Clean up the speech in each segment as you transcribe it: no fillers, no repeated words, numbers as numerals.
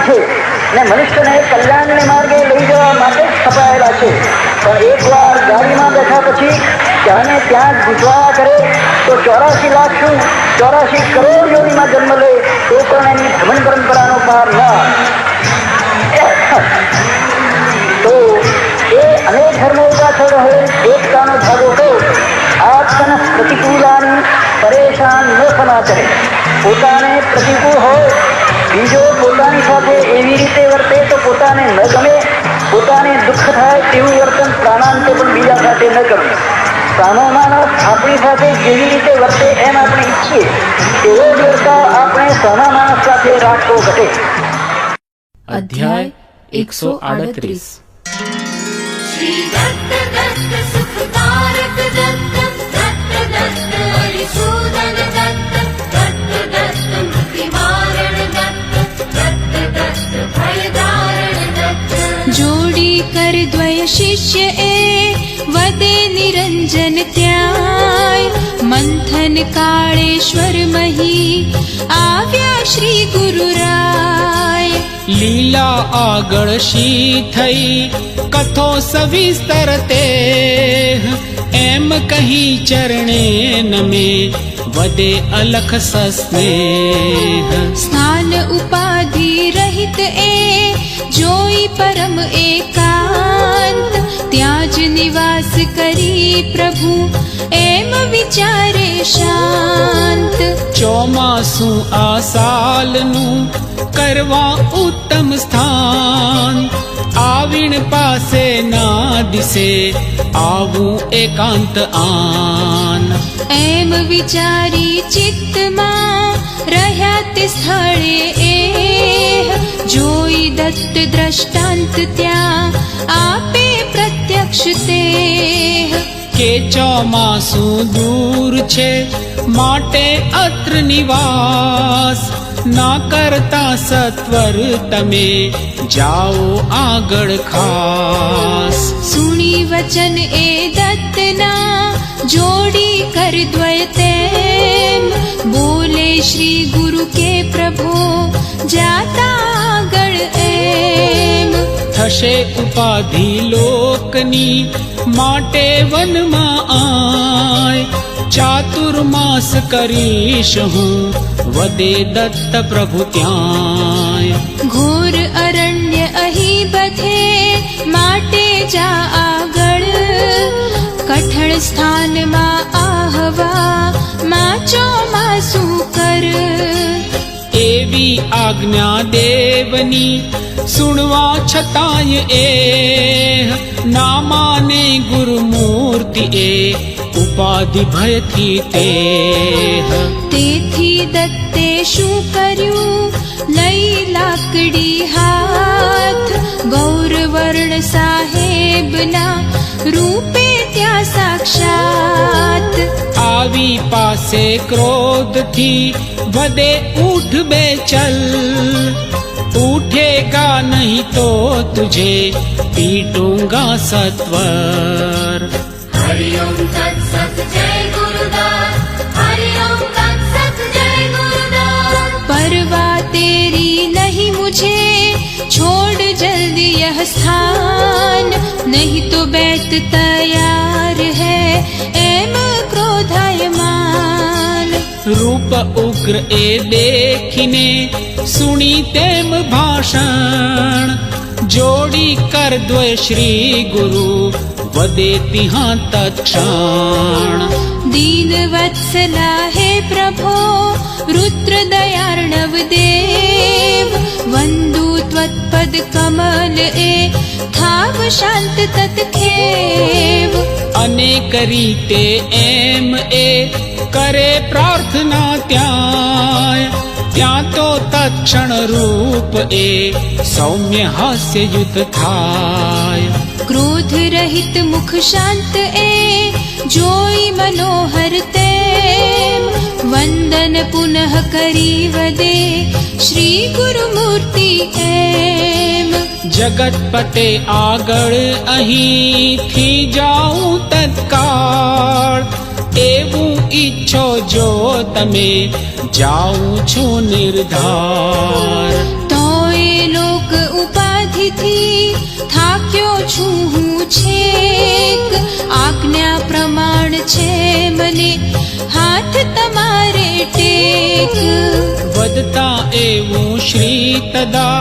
છે ને મનુષ્યને કલ્યાણને માર્ગે લઈ જવા માટે જ છપાયેલા છે. પણ એકવાર ગાડીમાં બેઠા પછી ત્યાંને ત્યાં ગુજવાયા કરે તો 84 લાખ શું 84 કરોડ યોનીમાં જન્મ લે તો પણ એની ભ્રમણ પરંપરાનો પાર ન આવે. તો એ અનેક ધર્મો પાછળ રહે એકતાનો ધાગો તો આત્મન પ્રતિકૂલાની પરેશાન ન સમાચરે. પોતાને પ્રતિકૂળ હોય બીજો પોતાની સાથે એવી રીતે વર્તે તો પોતાને ન ગમે. પોતાને દુઃખ થાય તેવું વર્તન પ્રાણાંતે પણ બીજા સાથે ન કરવું. સામો માનવ આપણી સાથે જેવી રીતે વર્તે એમ આપણે ઈચ્છીએ એવો જ વર્તાવ આપણે સામા માણસ સાથે રાખવો ઘટે. અધ્યાય 138. શ્રી દત્ત દત્ત સુખકારક દત્ત દત્ત દત્ત હરિસૂદન દત્ત દત્ત દત્ત મુક્તિમારણ દત્ત દત્ત દત્ત ભયદારણ દત્ત. જોડી કર દ્વય શિષ્ય એ વદે નિરંજન ત્યાય મંથન કાળેશ્વર મહી આવ્યા શ્રી ગુરુરાય. લીલા આગળ શી થઈ કથો સવિસ્તર તે એમ કહી ચરણે નમે વદે અલખ સસ્નેહ. સ્થાન ઉપાધિ રહિત એ જોઈ પરમ એકાંત ત્યાં જ નિવાસ કરી પ્રભુ એમ વિચારે શાંત. ચોમાસું આ સાલનું કરવા ઉત્તમ સ્થાન આવીણ પાસે ના દિશે આવું એકાંત આન. એમ વિચારી ચિત્તમાં રહ્યા તે સ્થળે એ જોઈ દત્ત દ્રષ્ટાંત ત્યાં આપે પ્રત્યક્ષ તે. કે ચોમાસું દૂર છે માટે અત્ર નિવાસ ના કરતા સત્વર તમે જાઓ આગળ ખાસ. સુણી વચન એ દત્તના જોડી કર દ્વય તેમ બોલે શ્રી ગુરુ કે પ્રભો જાતા આગળ એમ. થશે ઉપાધિ લોકની માટે વનમાં આય ચાતુર્માસ કરીશ હું વદે દત્ત પ્રભુ ત્યાંય. ઘોર અરણ્ય અહીં બધે માટે જા આગળ કઠણ સ્થાનમાં આહવા માં ચોમાસું કર. એવી આજ્ઞા દેવની સુણવા છતાંય એ ના માને ગુરુમૂર્તિ એ ઉપાધિ ભયથી તે. તેથી દત્તે શું કર્યું લઈ લાકડી હાથ ગૌરવર્ણ સાહેબના રૂપે ત્યાં સાક્ષાત. આવી પાસે ક્રોધથી વદે ઉઠ બે ચલ ઉઠેગા નહીં તો તુझे પીટूंगा સત્વર. હરિ ઓમ તત્સત જય ગુરુદાસ હરિ ઓમ તત્સત જય ગુરુદાસ. परवा तेरी नहीं मुझे छोड़ जल्दी यह स्थान नहीं तो बैत तैयार है एम क्रोधायमान. રૂપ ઉગ્ર એ દેખીને સુણી તેમ ભાષણ જોડી કર દ્વય શ્રી ગુરુ વદે તિહાં તત્ક્ષણ. दीन वत्सला हे प्रभो रुद्र दयार्णव देव वंदु त्वत्पद कमल ए थाव शांत तत्खेव. અનેક રીતે એમ એ કરે પ્રાર્થના ત્યાં ત્યાં તો તત્ક્ષણ રૂપ એ સૌમ્ય હાસ્યયુત થાય. क्रोध रहित मुख शांत ए जोई मनोहर तेम वंदन पुनः करी वदे श्री गुरु मूर्ति एम. જગતપતે આગળ અહીંથી જાઉં તત્કાળ એવું ઈચ્છો જો તમે જાઉં છું નિર્ધાર. તોય લોક ઉપાધિથી થાક્યો છું હું છેક, આજ્ઞા પ્રમાણ છે મને હાથ તમારે ટેક. વધતા એવું શ્રી તદા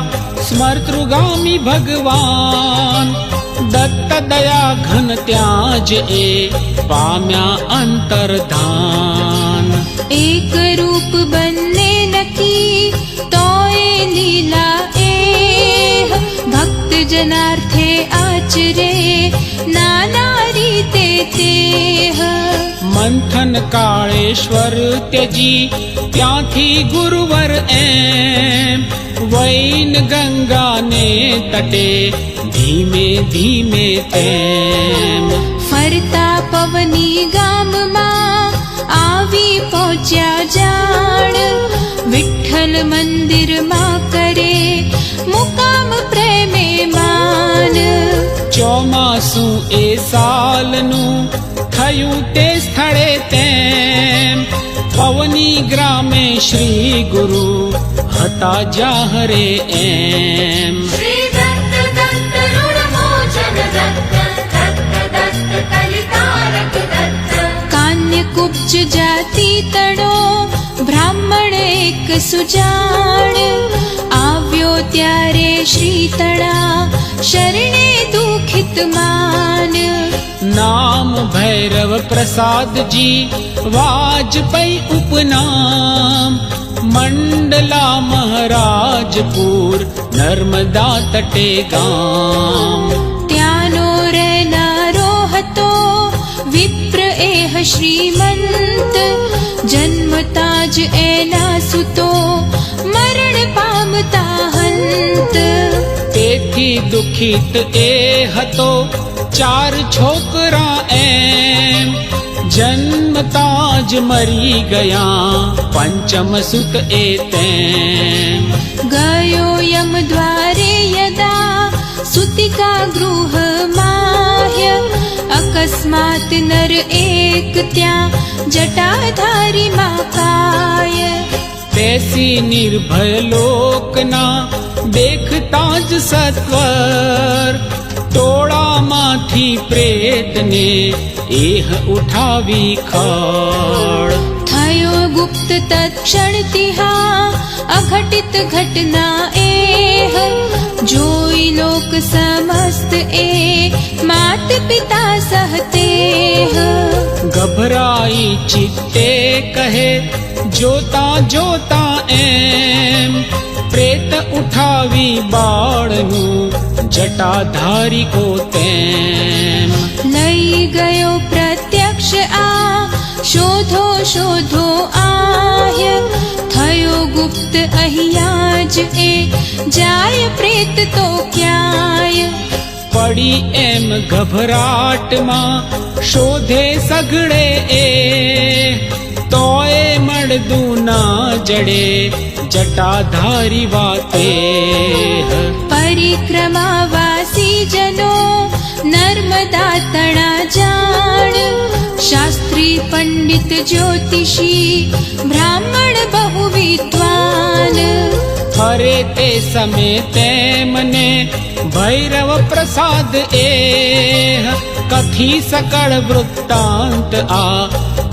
સ્મર્તૃગામી ભગવાન, દત્ત દયા ઘન ત્યાં જ એ પામ્યા અંતર્ધાન. એક રૂપ બંને નકી તો એ લીલા એ, ભક્ત જનાર્થે આચરે નાના રીતે તે. મંથન કાળેશ્વર ત્યજી ત્યાંથી ગુરુવર એમ, વૈન ગંગાને તટે ધીમે ધીમે તેમ. ફરતા પવની ગામમાં આવી પહોંચ્યા જાણ, વિઠ્ઠલ મંદિરમાં કરે મુકામ પ્રેમે માન. ચોમાસું એ સાલનું થયું તે સ્થળે તેમ, પવની ગ્રામે શ્રી ગુરુ હતા જાહરે એમ. શ્રી દત્ત દત્ત ઋણમોચન દત્ત, દત્ત દત્ત કલિતારક દત્ત. કાન્ય કુબ્જ જાતિ તણો બ્રાહ્મણ એક સુજાણ, આવ્યો ત્યારે શ્રી તણા શરણે દુખિત માન. નામ ભૈરવ પ્રસાદજી વાજપઈ ઉપનામ, મંડલા મહારાજપુર નર્મદા તટે ગામ. ત્યાંનો રહેનારો હતો વિપ્ર એહ શ્રીમંત, જન્મતા જ એના સુતો મરણ પામતા હંત. તેથી દુખિત એ હતો 4 છોકરા એમ, જન્મતા જ મરી ગયા પંચમ સુત એ તેમ. ગયો યમ દ્વારે યદા સુતિકા ગૃહ માહ્ય, અકસ્માત નર એક ત્યાં જટાધારી માકાય. બેસી નિર્ભય લોકના દેખતા જ સત્વર, ટોળામાંથી પ્રેતને એહ ઉઠાવી ખડ. થયો ગુપ્ત તત્ક્ષણ તિહા અઘટિત ઘટના એહ, જોઈ લોક સમસ્ત એ માત પિતા સહતેહ. ગભરાઈ ચિત્તે કહે જોતા જોતા એમ, પ્રેત ઉઠાવી બાળનું જટાધારી કો તેમ. લઈ ગયો પ્રત્યક્ષ આ શોધો શોધો આહ્ય, થયો ગુપ્ત અહીંયા જ એ જાય પ્રેત તો ક્યાંય. પડી એમ ગભરાટમાં શોધે સઘળે એ, તોય મળદું ના જડે જટાધારી વાતે. પરિક્રમાવાસી જનો નર્મદા તણા જાણ, શાસ્ત્રી પંડિત જ્યોતિષી બ્રાહ્મણ બહુ વિદ્વાન. ફરે તે સમે તેમને ભૈરવ પ્રસાદ એ, કથી સકળ વૃત્તાંત આ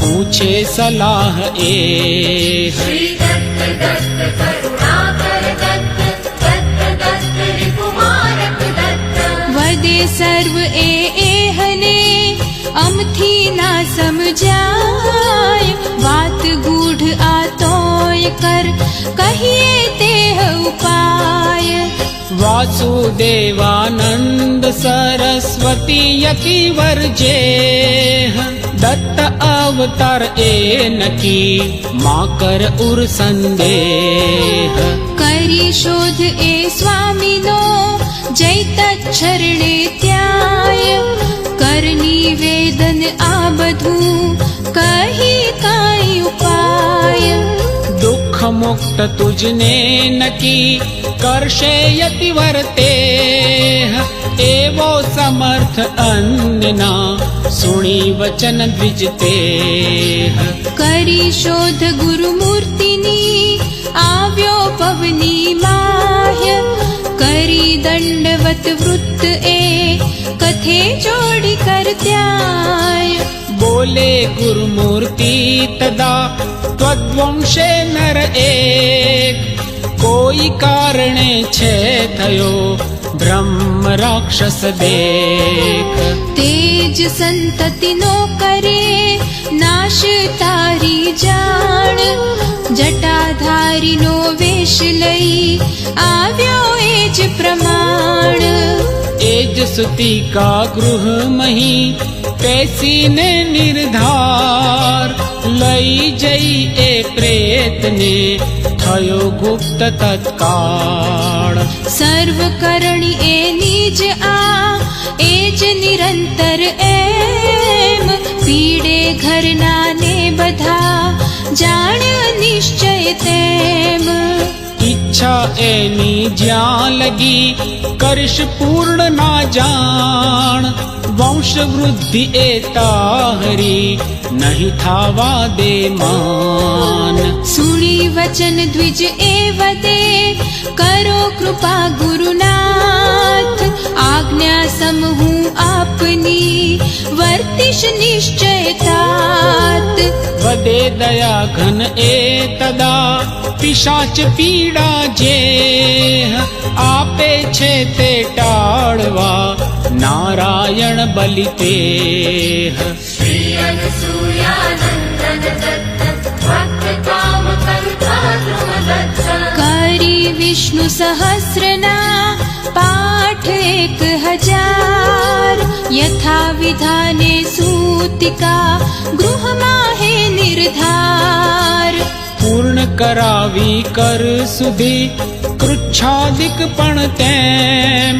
પૂછે સલાહ એ. શ્રી દત્ત દત્ત કરુણાકર દત્ત, દત્ત દત્ત રિપુમારક દત્ત. વદે સર્વ એહને અમથી ના સમજાય, વાત ગૂઢ આ તોય કર કહીએ તે ઉપાય. વાસુદેવાનંદ સરસ્વતી યતિવર જે, દત્ત અવતાર એ નકી મા કર ઉર સંદેહ. કરી શોધ એ સ્વામીનો જય તચ્છરણે ત્યાય, કર નિવેદન આ બધું કહી કાંઈ ઉપાય. દુઃખ મુક્ત તુજને નકી કરશે યતિવર તે, એવો સમર્થ અન્યના સુણી વચન દ્વિજતે. કરી શોધ ગુરુમૂર્તિની આવ્યો પવની માહ્ય, પત વૃત્ત એ કથે જોડી કરત્યાય બોલે ગુરુમૂર્તિ તદા ત્વદ્વંશે નર એક કોઈ કારણે છે થયો બ્રહ્મ રાક્ષસ દેખ તેજ સંતતિનો કરે નાશ તારી જાણ જટાધારીનો વેશ લઈ આવ્યો એ જ પ્રમાણ એ જ સુતિકા ગૃહ મહી પેસીને નિર્ધાર લઈ જઈ એ પ્રેતને થયો ગુપ્ત તત્કાળ સર્વ કરણી એની જ આ એ જ નિરંતર એમ પીડે ઘરના ને બધા જાણ નિશ્ચય તેમ ઈચ્છા એની જ્યાં લગી કરીશ પૂર્ણ ના જાણ વંશ વૃદ્ધિ એ તાહરી નહીં થાવા દે માન સુણી વચન દ્વિજ એ વદે કરો કૃપા ગુરુનાથ આજ્ઞા સમૂહ આપની વર્તિશ નિશ્ચય તાત વદે દયા ઘન એ તદા પિશાચ પીડા જે આપે છે તે ટાળવા નારાયણ બલિ તે श्री अनसूयानन्दन दत्त भक्त काम कर्ता ध्रुव दत्त કરી વિષ્ણુ સહસ્રના પાઠ 1000 યથા વિધાને સૂતિકા ગૃહમાં હે નિર્ધાર પૂર્ણ કરાવી કર સુધી કૃચ્છાદિક પણ તેમ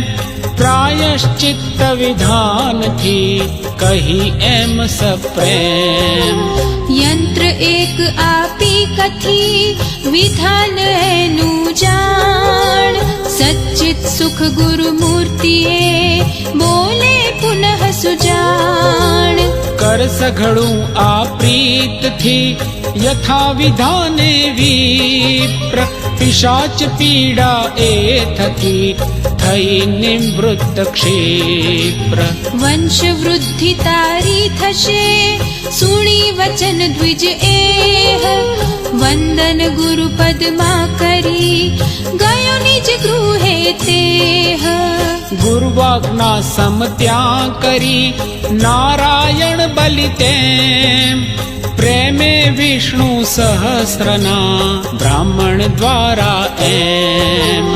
પ્રાયશ્ચિત્ત વિધાનથી કહી એમ સપ્રેમ યંત્ર એક આપી કથી વિધાન એનું જાણ સચ્ચિત સુખ ગુરુમૂર્તિએ બોલે પુનઃ સુજાણ કર સઘળું આ પ્રીતથી યથા વિધાને વિપ્ર પિશાચ પીડા એ થકી થઈ નિવૃત્ત ક્ષિપ્ર વંશ વૃદ્ધિ તારી થશે સુણી વચન દ્વિજ એહ વંદન ગુરુ પદમાં કરી ગયો નિજ ગૃહે તેહ ગુરુવાજ્ઞા સમ ત્યાં કરી નારાયણ બલિ તેમ પ્રેમે વિષ્ણુ સહસ્રના બ્રાહ્મણ દ્વારા એમ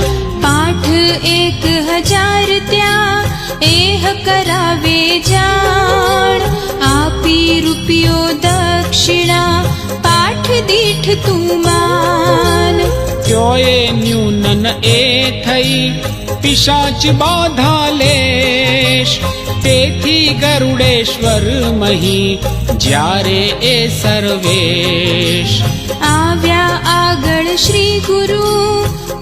પાઠ 1000 ત્યાં એહ કરાવે જાણ આપી રૂપિયો દક્ષિણા પાઠ દીઠ તું માન ત્યોએ ન્યૂનન એ થઈ પિશાચ બાધા લેશ તેથી ગરુડેશ્વર મહી જ્યારે એ સર્વેશ આવ્યા આગળ શ્રી ગુરુ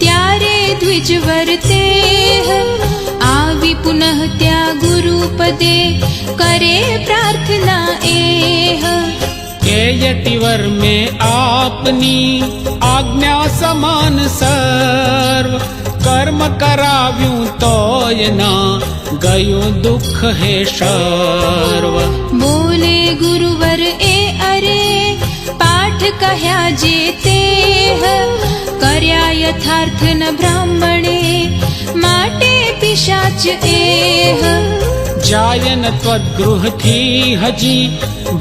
ત્યારે દ્વિજવર તેહ આવી પુનઃ ત્યાં ગુરુ પદે કરે પ્રાર્થના એહ કે યતિવર મેં આપની આજ્ઞા સમાન સર્વ કર્મ કરાવ્યું તોય ના ગયું દુઃખ હે સર્વ બોલે ગુરુવર એ અરે પાઠ કહ્યા જે તેહ કર્યા યથાર્થ ન બ્રાહ્મણે માટે પિશાચ એહ જાયન ત્વદ્ગૃહથી હજી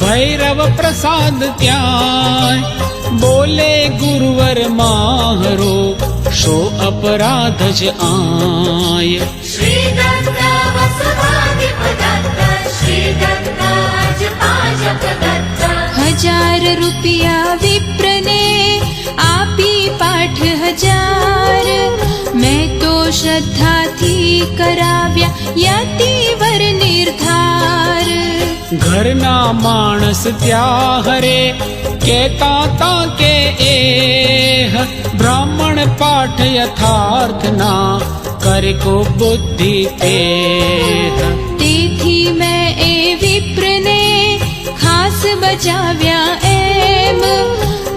ભૈરવ પ્રસાદ ત્યાં બોલે ગુરુવર માહરો શો અપરાધ જ આય श्री दत्त वसवादिप दत्त श्री दत्त अजपाजक दत्त 1000 રૂપિયા વિપ્રને આપી પાઠ 1000 મેં તો શ્રદ્ધાથી કરાવ્યા યતિવર નિર્ધાર ઘરના માણસ ત્યાં હરે કેતા તા કે એહ બ્રાહ્મણ પાઠ યથાર્થ ના કરે કો બુદ્ધિ તેહ તેથી મેં એ વિપ્રને ખાસ બચાવ્યા એમ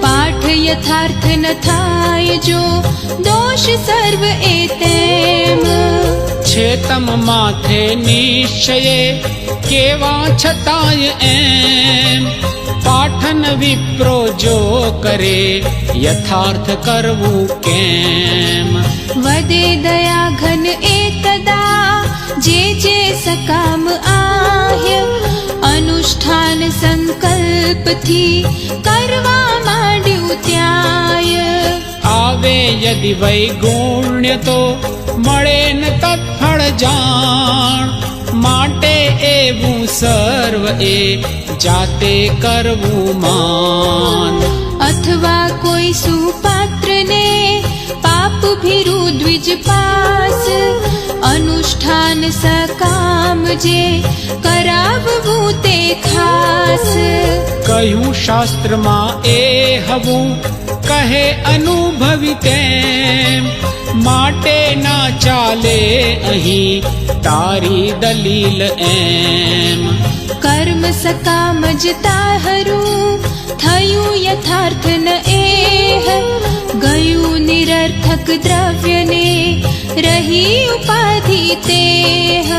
પાઠ યથાર્થ ન થાય જો દોષ સર્વ એ તેમ છે તમ માથે નિશ્ચયે કેવા છતાંય એમ પાઠન વિપ્રો જો કરે યથાર્થ કરવું કેમ વદે દયા ઘન એકદા જે જે સકામ આહ્ય અનુષ્ઠાન સંકલ્પથી કરવા માંડ્યું ત્યાય આવે યદિ વૈગુણ્ય તો મળે ન તત્ફળ જાણ માટે એવું સર્વ એ જાતે કરવું માન અથવા કોઈ સુપાત્રને પાપ ભીરુ દ્વિજ પાસ અનુષ્ઠાન સકામ જે કરાવવું તે ખાસ કહ્યું શાસ્ત્રમાં એ હવું કહે અનુભવી તેમ માટે ના ચાલે અહીં તારી દલીલ એમ કર્મ સકામ જ તાહરું થયું યથાર્થ ન એહ ગયું નિરર્થક દ્રવ્યને રહી ઉપાધિ તેહ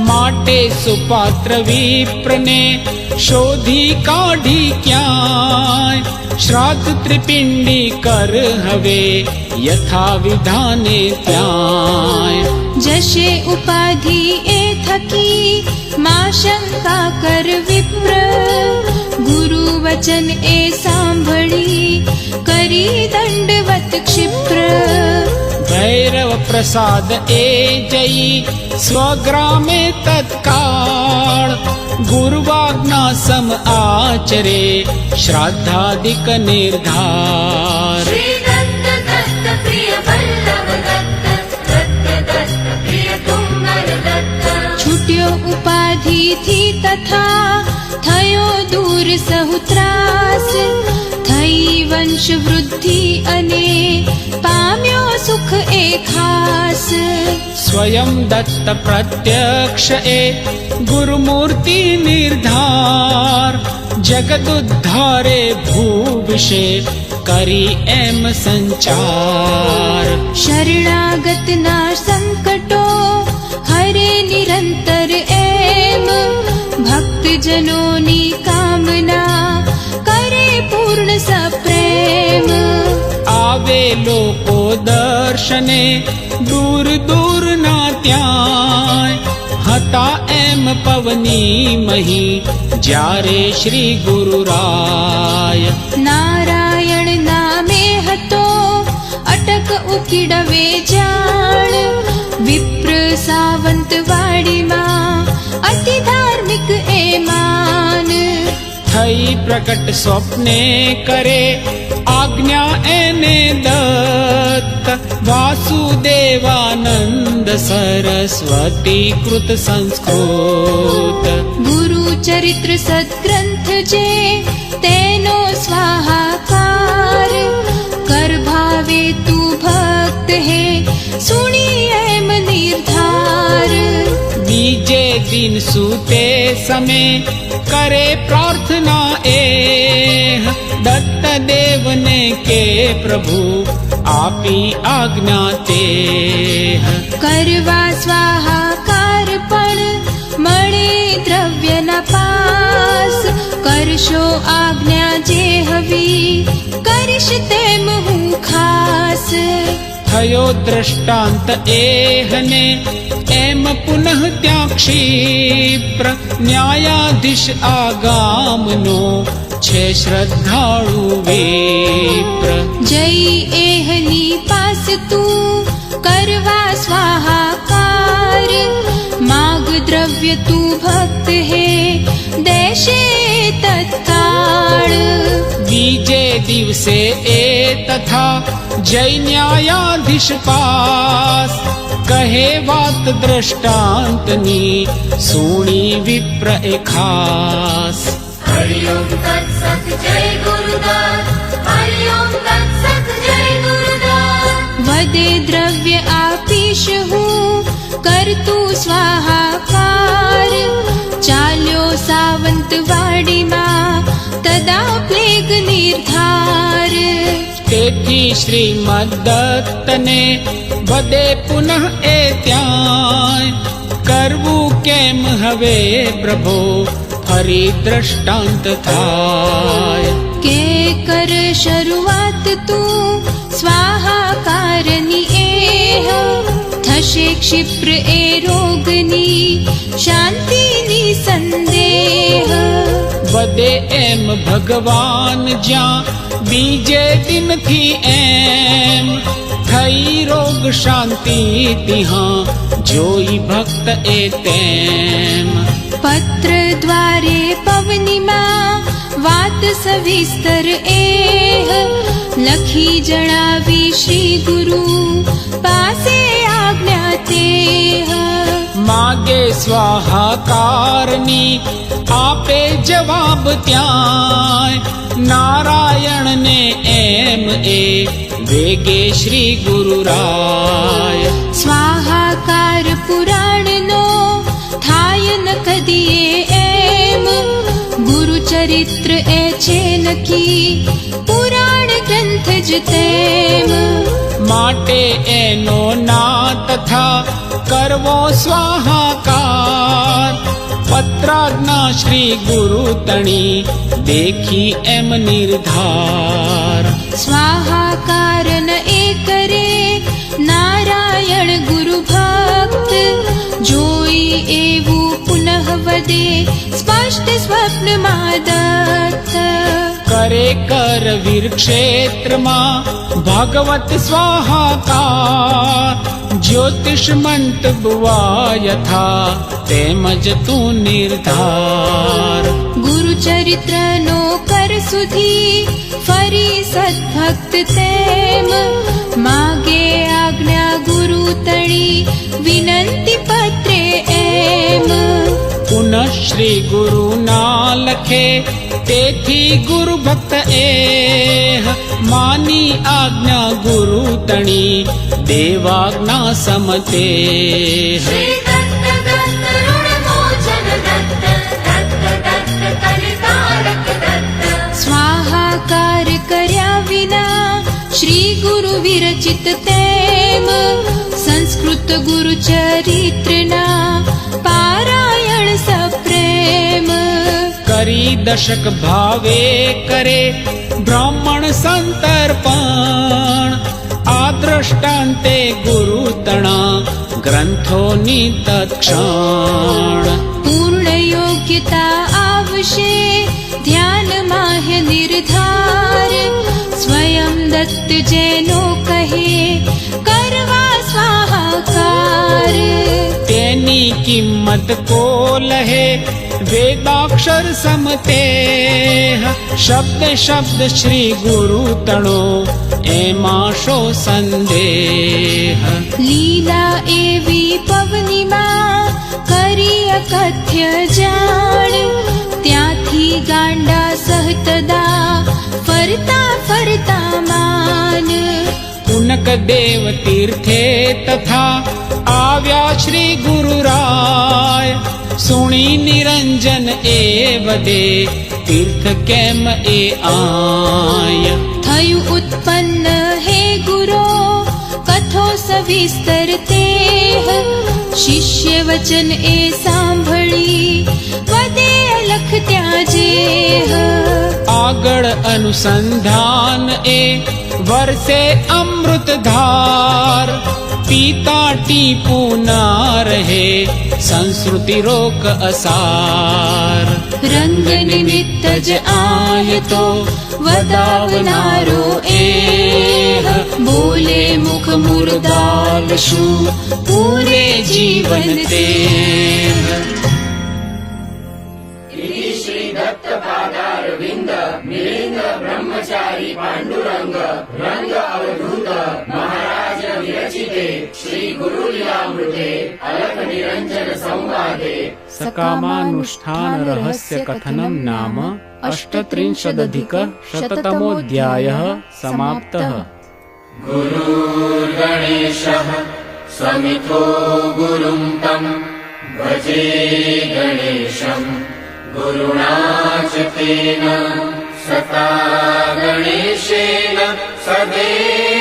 માટે સુપાત્ર વિપ્રને શોધી કાઢી ક્યાંય શ્રાદ્ધ ત્રિપિંડી કર હવે યથા વિધાને ત્યાંય જશે ઉપાધિ એ થકી માં શંકા કર વિપ્ર ગુરુ વચન એ સાંભળી કરી દંડવત ક્ષિપ્ર ભૈરવ પ્રસાદ એ જઈ સ્વગ્રામે તત્કાળ ગુરુવાજ્ઞા સમ આચરે શ્રાદ્ધાદિક નિર્ધાર श्री दत्त दत्त प्रिय वल्लभ दत्त दत्त दत्त प्रिय कुंवर दत्त છૂટ્યો ઉપાધિથી તથા થયો દૂર સહુ ત્રાસ થઈ વંશ વૃદ્ધિ અને પામ્યો સુખ એ ખાસ સ્વયં દત્ત પ્રત્યક્ષ એ ગુરુમૂર્તિ નિર્ધાર જગદુદ્ધારે ભૂવિશે કરી એમ સંચાર શરણાગતના સંકટો હરે નિરંતર એમ ભક્તજનોની કામના કરે પૂર્ણ સપ્રેમ આવે લોકો દર્શને દૂર દૂર ના ત્યાં હતા એમ પવની મહી જ્યારે શ્રી ગુરુરાય નારાયણ નામે હતો અટક ઉકીડવે જાણ વિપ્ર સાવંત વાડીમાં અતિ ધાર્મિક એ માન થઈ પ્રકટ સ્વપ્ને કરે આજ્ઞા એને દત્ત વાસુદેવાનંદ સરસ્વતી કૃત સંસ્કૃત ગુરુ ચરિત્ર સદગ્રંથ જે તેનો સ્વાહાકાર કર ભાવે તું ભક્ત હે સુણી એમ નિર્ધાર બીજે દિન સૂતે સમે કરે પ્રાર્થના એ દત્ત દેવને કે પ્રભુ આપી આજ્ઞા તે કરવા સ્વાહાકાર પણ મળે દ્રવ્યના પાસ કરશો આજ્ઞા જે હવી કરીશ તેમ હું ખાસ થયો દ્રષ્ટાંત એહને એમ પુનઃ ત્યાં ક્ષિપ્ર ન્યાયાધીશ આગામનો છે શ્રદ્ધાળુ વિપ્ર જય એહની પાસ તું કરવા સ્વાહાકાર માગ દ્રવ્ય તું ભક્ત હે દેશે તત્કાળ બીજે દિવસે એ તથા જય ન્યાયાધીશ પાસ કહે વાત દ્રષ્ટાંતની સુણી વિપ્ર એ ખાસ हरिओम तत्सत जय गुरुदास हरिओम तत्सत जय गुरुदास વદે દ્રવ્ય આપીશ હું કર તું સ્વાહાકાર ચાલ્યો સાવંત વાડીમાં તદા પ્લેગ નિર્ધાર તે તેથી શ્રીમદ્દત્તને વધે પુનઃ એ ત્યાંય કરવું કેમ હવે પ્રભો ફરી દ્રષ્ટાંત થાય. કે કર શરૂઆત તું સ્વાહાકારની એહ થશે ક્ષિપ્ર એ રોગની શાંતિની સંદેહ. વધે એમ ભગવાન જ્યાં બીજે દિનથી એમ થઈ રોગ શાંતિ તિહાં જોઈ ભક્ત એ તેમ. પત્ર દ્વારે પવનીમાં વાત સવિસ્તર એહ લખી જણાવી શ્રી ગુરુ પાસે આજ્ઞા તેહ. માગે સ્વાહાકારની આપે જવાબ ત્યાંય નારાયણને એમ એ વેગે શ્રી ગુરુ રાય. સ્વાહાકાર પુરાણનો થાય ન કદીએ એમ ગુરુ ચરિત્ર એ છે નકી પુરાણ ગ્રંથ જ તેમ. માટે એનો ના તથા કરવો સ્વાહાકાર પત્રાજ્ઞા શ્રી ગુરુ તણી દેખી એમ નિર્ધાર. સ્વાહાકાર ન એ કરે નારાયણ ગુરુ ભક્ત જોઈ એવું પુનઃ વધે સ્પષ્ટ સ્વપ્નમાં દત્ત. કરે કરવીર ક્ષેત્રમાં ભાગવત સ્વાહાકાર જ્યોતિષમંત બુવા યથા તેમજ તું નિર્ધાર. ગુરુ ચરિત્રનો કર સુધી ફરી સદભક્ત તેમ માગે આજ્ઞા ગુરુ તણી વિનંતી પત્રે એમ. પુનઃ શ્રી ગુરુ ના લખે તેથી ગુરુ ભક્ત એ માની આજ્ઞા ગુરુ તણી દેવાજ્ઞા સમતે. श्री दत्त दत्त ऋणमोचन दत्त दत्त दत्त कलितारक दत्त. સ્વાહાકાર કર્યા વિના શ્રી ગુરુ વિરચિત તેમ સંસ્કૃત ગુરુ ચરિત્રના પારાયણ સપ્રેમ. કરી દશક ભાવે કરે બ્રાહ્મણ સંતર્પણ આ દ્રષ્ટાંતે ગુરુ તણા ગ્રંથોની તત્ક્ષણ. પૂર્ણ યોગ્યતા આવશે ધ્યાન માહ્ય નિર્ધાર સ્વયં દત્ત જેનો કહે કરવા સ્વાહાકાર. તેની કિંમત કો લહે વેદાક્ષર સમતે શબ્દ શબ્દ શ્રી ગુરુ તણો એમાં શો સંદેહ. લીલા એવી પવનીમાં કરી અકથ્ય જાણ ત્યાંથી ગાંડા સહતદા ફરતા ફરતા માન. પુનક દેવ તીર્થે તથા આવ્યા શ્રી ગુરુ રાય સુણી નિરંજન એ વદે તીર્થ કેમ એ આય. થયું ઉત્પન્ન હે ગુરો કથો સવિસ્તર તેહ શિષ્ય વચન એ સાંભળી વધે અલખ ત્યાં જેહ. આગળ અનુસંધાન એ વર્ષે અમૃત ધાર પીતા ટીપું ના રહે સંસ્કૃતિ રોક અસાર. રંગ નિમિત્ત જ આય તો વધાવનારો એ બોલે મુખ મુરદાલ શું પૂરે જીવન તે. સકામાનુષ્ઠાન રહસ્ય કથનમ નામ અષ્ટત્રિંશદધિક શતતમોऽધ્યાયः સમાપ્તः. गुरुर्गणेशः समितो गुरुं तं भजे गणेशं गुरुणा च तेन सता गणेशेन सदेरितस्याम्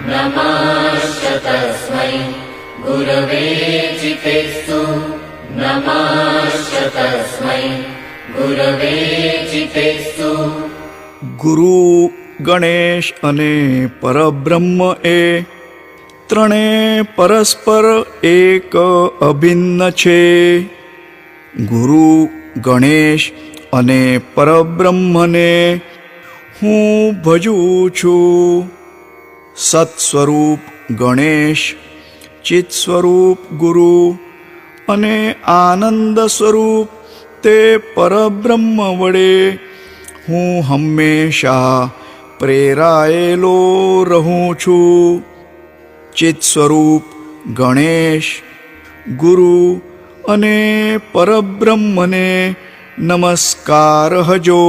नमश्च तस्मै गुरवे चितेस्तु नमश्च तस्मै गुरवे चितेस्तु ગુરુ ગણેશ અને પરબ્રહ્મ એ ત્રણે પરસ્પર એક અભિન્ન છે. ગુરુ ગણેશ અને પરબ્રહ્મને હું ભજું છું. સત્સ્વરૂપ ગણેશ, ચિત સ્વરૂપ ગુરુ અને આનંદ સ્વરૂપ તે પરબ્રહ્મ વડે હું હંમેશા પ્રેરાયેલો રહું છું. ચિત સ્વરૂપ ગણેશ, ગુરુ અને પરબ્રહ્મને નમસ્કાર હજો.